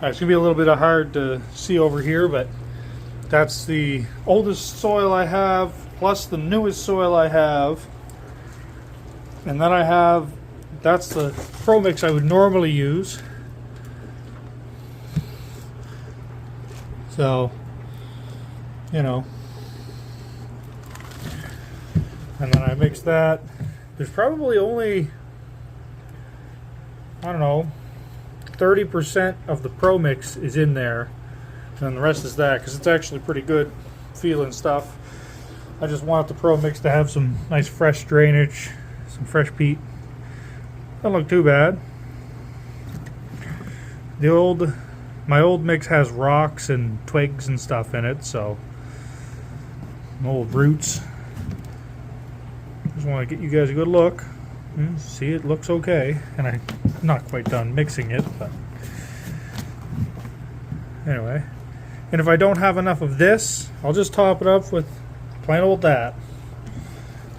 It's gonna be a little bit hard to see over here, but that's the oldest soil I have, plus the newest soil I have. And then I have, that's the Pro Mix I would normally use. So, you know. And then I mix that. There's probably only, I don't know, 30% of the Pro Mix is in there. And the rest is that, because it's actually pretty good feeling stuff. I just want the Pro Mix to have some nice fresh drainage, some fresh peat. Doesn't look too bad. My old mix has rocks and twigs and stuff in it, so old roots. Just want to get you guys a good look. See, it looks okay, and I'm not quite done mixing it, but anyway. And if I don't have enough of this, I'll just top it up with plain old that.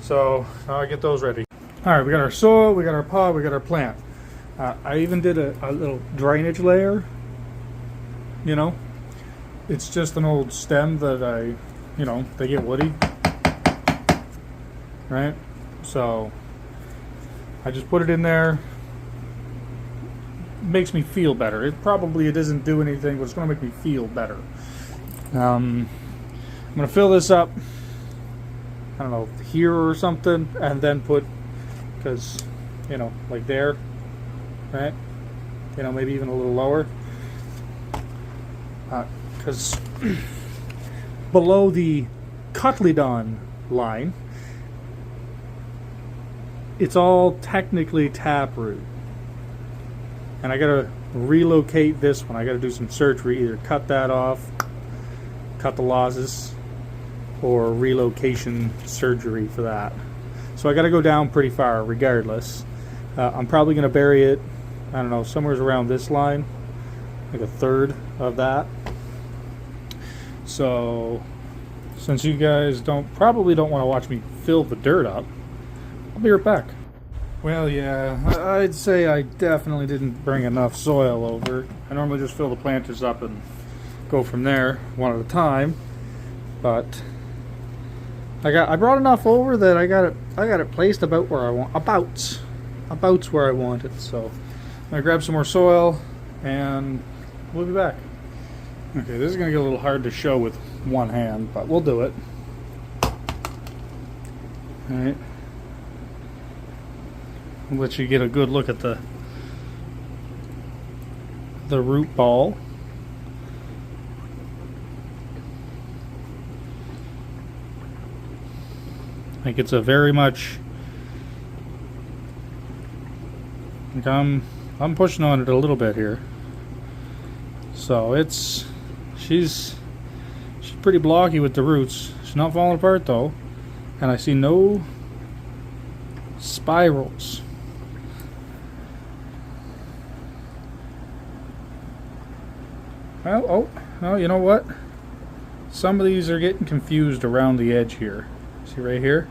So now I get those ready. All right, we got our soil, we got our pot, we got our plant. I even did a little drainage layer. You know, it's just an old stem that they get woody, right? So I just put it in there. Makes me feel better. It doesn't do anything, but it's going to make me feel better. I'm going to fill this up, I don't know, here or something, and then put, because, like there, right? Maybe even a little lower. Because below the Cotyledon line, it's all technically taproot. And I gotta relocate this one. I gotta do some surgery, either cut that off, cut the lozes, or relocation surgery for that. So I gotta go down pretty far regardless. I'm probably gonna bury it, I don't know, somewhere around this line, like a third of that. So since you guys probably don't want to watch me fill the dirt up, I'll be right back. Well, yeah, I'd say I definitely didn't bring enough soil over. I normally just fill the planters up and go from there one at a time, but I brought enough over that I got it placed about where I want, about where I want it. So I'm gonna grab some more soil and we'll be back. Okay, this is gonna get a little hard to show with one hand, but we'll do it. All right. I'll let you get a good look at the root ball. I think it's a very much, I'm pushing on it a little bit here. So she's pretty blocky with the roots. She's not falling apart though, and I see no spirals. Well, oh, you know what? Some of these are getting confused around the edge here. See right here?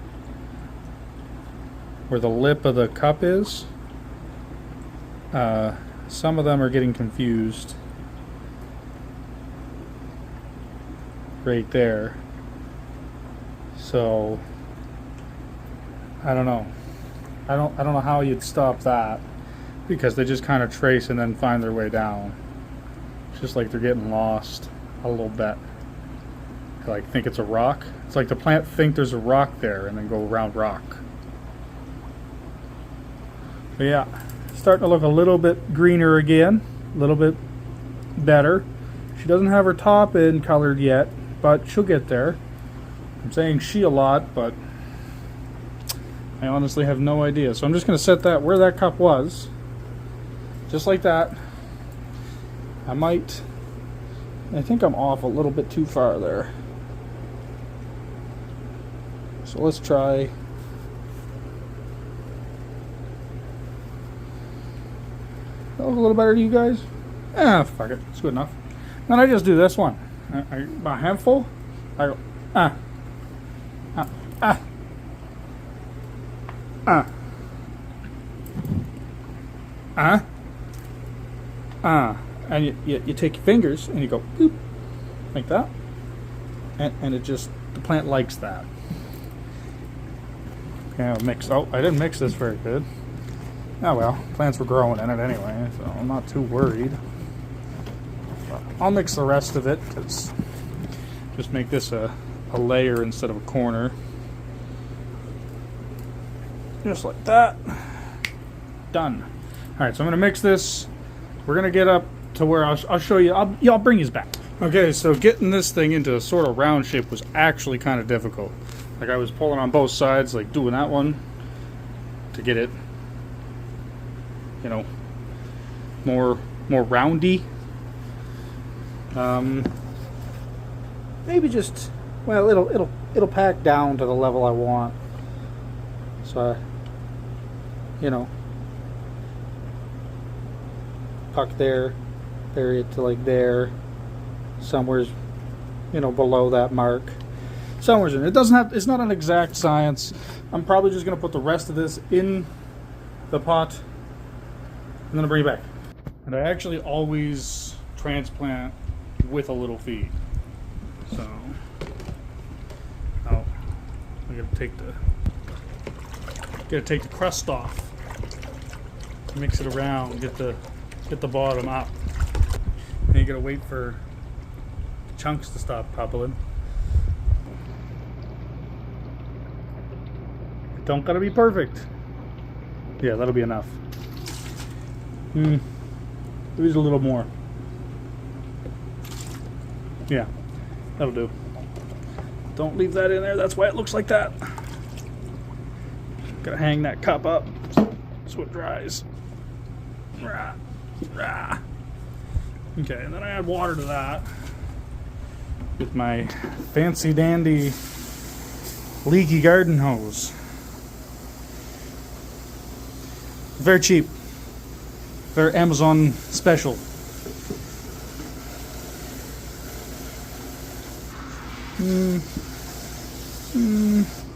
Where the lip of the cup is? Some of them are getting confused. Right there. So I don't know. I don't know how you'd stop that, because they just kind of trace and then find their way down. It's just like they're getting lost a little bit. I think it's a rock. It's like the plant think there's a rock there and then go around rock. But yeah, starting to look a little bit greener again, a little bit better. She doesn't have her top end colored yet, but she'll get there. I'm saying she a lot, but I honestly have no idea. So I'm just going to set that where that cup was, just like that. I think I'm off a little bit too far there. So let's try. That look a little better to you guys? Fuck it. It's good enough. Then I just do this one. A handful. I go, And you take your fingers and you go boop, like that, and it just, the plant likes that. Okay, I'll mix. Oh, I didn't mix this very good. Oh well, plants were growing in it anyway, so I'm not too worried. But I'll mix the rest of it, because just make this a layer instead of a corner. Just like that. Done. Alright, so I'm going to mix this. We're going to get up to where I'll show you. I'll bring you back. Okay, so getting this thing into a sort of round shape was actually kind of difficult. Like, I was pulling on both sides, like doing that one to get it, you know, more roundy. Maybe just, well, it'll pack down to the level I want. So, you know, puck there, bury it to like there, somewhere's, you know, below that mark. Somewhere's in it. It doesn't have, it's not an exact science. I'm probably just going to put the rest of this in the pot. I'm going to bring it back. And I actually always transplant with a little feed. So, I gotta take the crust off. Mix it around, get the bottom up. And you gotta wait for chunks to stop bubbling. It don't gotta be perfect. Yeah, that'll be enough. There's a little more. Yeah, that'll do. Don't leave that in there, that's why it looks like that. Gotta hang that cup up so it dries. Rah, rah. Okay, and then I add water to that with my fancy dandy leaky garden hose. Very cheap. Very Amazon special.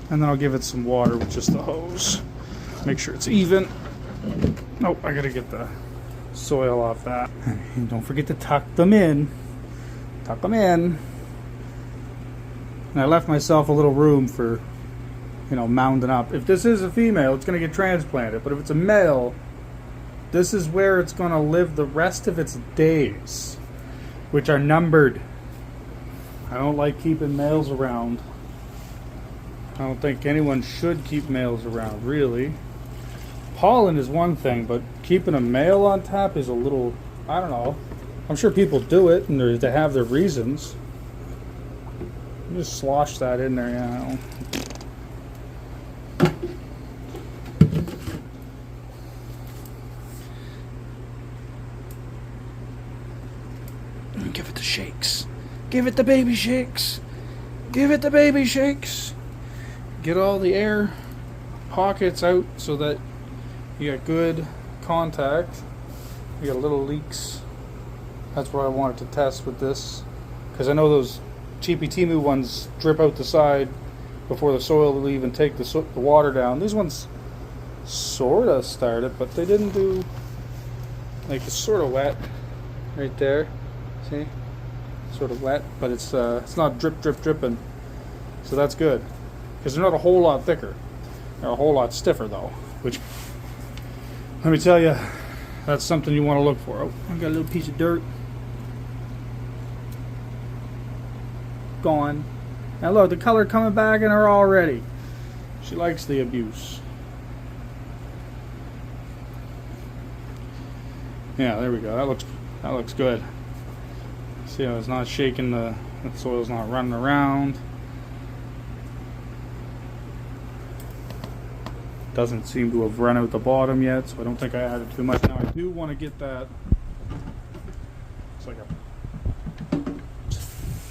And then I'll give it some water with just the hose. Make sure it's even. Oh, I gotta get the soil off that. And don't forget to tuck them in. Tuck them in. And I left myself a little room for, you know, mounding up. If this is a female, it's gonna get transplanted. But if it's a male, this is where it's gonna live the rest of its days, which are numbered. I don't like keeping males around. I don't think anyone should keep males around, really. Pollen is one thing, but keeping a male on tap is a little, I don't know. I'm sure people do it, and they have their reasons. Just slosh that in there, yeah. Give it the shakes. Give it the baby shakes. Give it the baby shakes. Get all the air pockets out so that you got good contact. You got little leaks. That's what I wanted to test with this, because I know those cheapy Timu ones drip out the side before the soil will even take the water down. These ones sort of started, but they didn't do, like, it's sort of wet right there. See? Sort of wet, but it's not dripping. So that's good, because they're not a whole lot thicker. They're a whole lot stiffer though, which, let me tell you, that's something you want to look for. Oh, I got a little piece of dirt. Gone. Now look, the color coming back in her already. She likes the abuse. Yeah, there we go. That looks good. See how it's not shaking, the soil's not running around. Doesn't seem to have run out the bottom yet, so I don't think I added too much. Now I do want to get that. It's like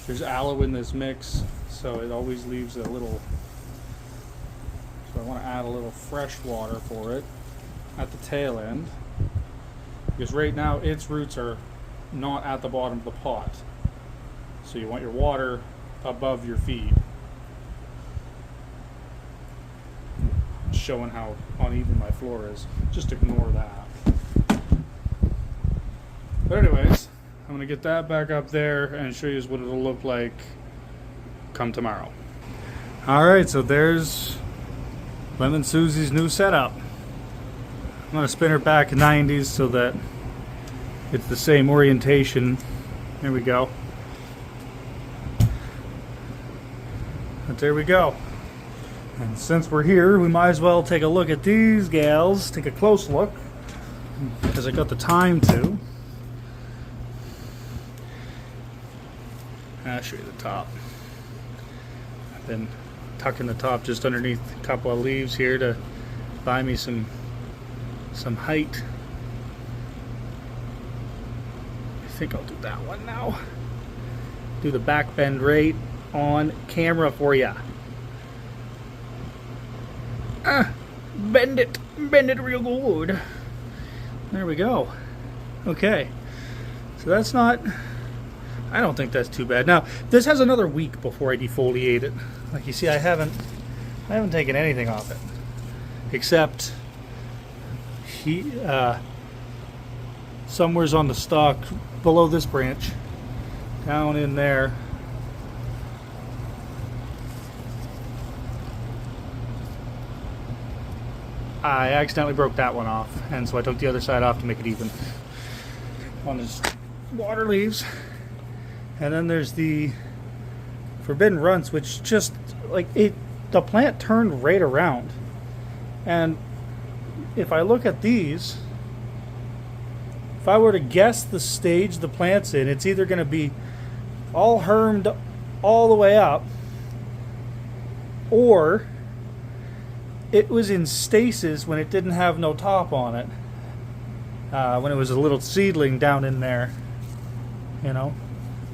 there's aloe in this mix, so it always leaves a little. So I want to add a little fresh water for it at the tail end, because right now its roots are not at the bottom of the pot. So you want your water above your feed. Showing how uneven my floor is. Just ignore that. But anyways, to get that back up there and show you what it'll look like come tomorrow. Alright, so there's Lemon Suzy's new setup. I'm going to spin her back 90s so that it's the same orientation. There we go. But there we go. And since we're here, we might as well take a look at these gals. Take a close look, because I got the time to. I'll show you the top. I've been tucking the top just underneath a couple of leaves here to buy me some height. I think I'll do that one now. Do the back bend right on camera for ya. Bend it real good. There we go. Okay, so that's not, I don't think that's too bad. Now this has another week before I defoliate it. Like you see, I haven't taken anything off it except somewhere's on the stalk below this branch, down in there. I accidentally broke that one off, and so I took the other side off to make it even on his water leaves. And then there's the forbidden runts, which just like the plant turned right around. And if I look at these, if I were to guess the stage the plant's in, it's either going to be all hermed all the way up, or it was in stasis when it didn't have no top on it, when it was a little seedling down in there, you know.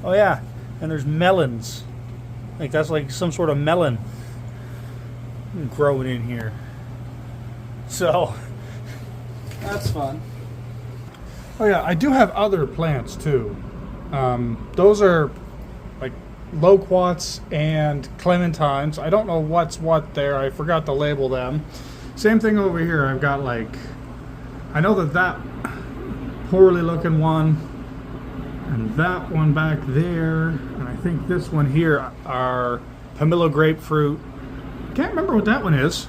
Oh yeah, and there's melons, like that's like some sort of melon growing in here, so that's fun. Oh yeah, I do have other plants too. Those are like loquats and clementines. I don't know what's what there. I forgot to label them. Same thing over here. I've got like, I know that poorly looking one and that one back there, and I think this one here are Pomelo grapefruit. Can't remember what that one is.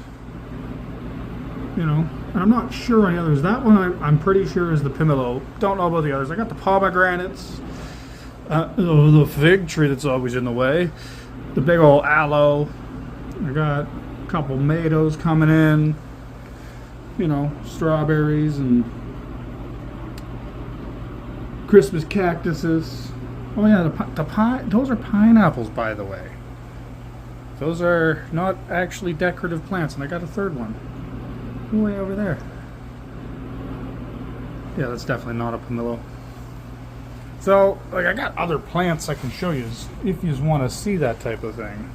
You know, and I'm not sure on the others. That one I'm pretty sure is the Pomelo. Don't know about the others. I got the pomegranates. The fig tree that's always in the way, the big old aloe. I got a couple tomatoes coming in, you know, strawberries and Christmas cactuses. Oh yeah, those are pineapples, by the way. Those are not actually decorative plants, and I got a third one way over there. Yeah, that's definitely not a pomelo. So, like, I got other plants I can show you if you want to see that type of thing.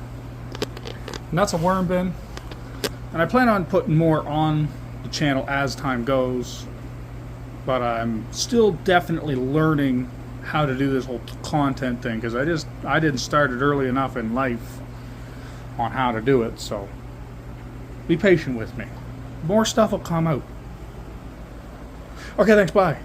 And that's a worm bin. And I plan on putting more on the channel as time goes. But I'm still definitely learning how to do this whole content thing, because I didn't start it early enough in life on how to do it. So, be patient with me. More stuff will come out. Okay, thanks, bye.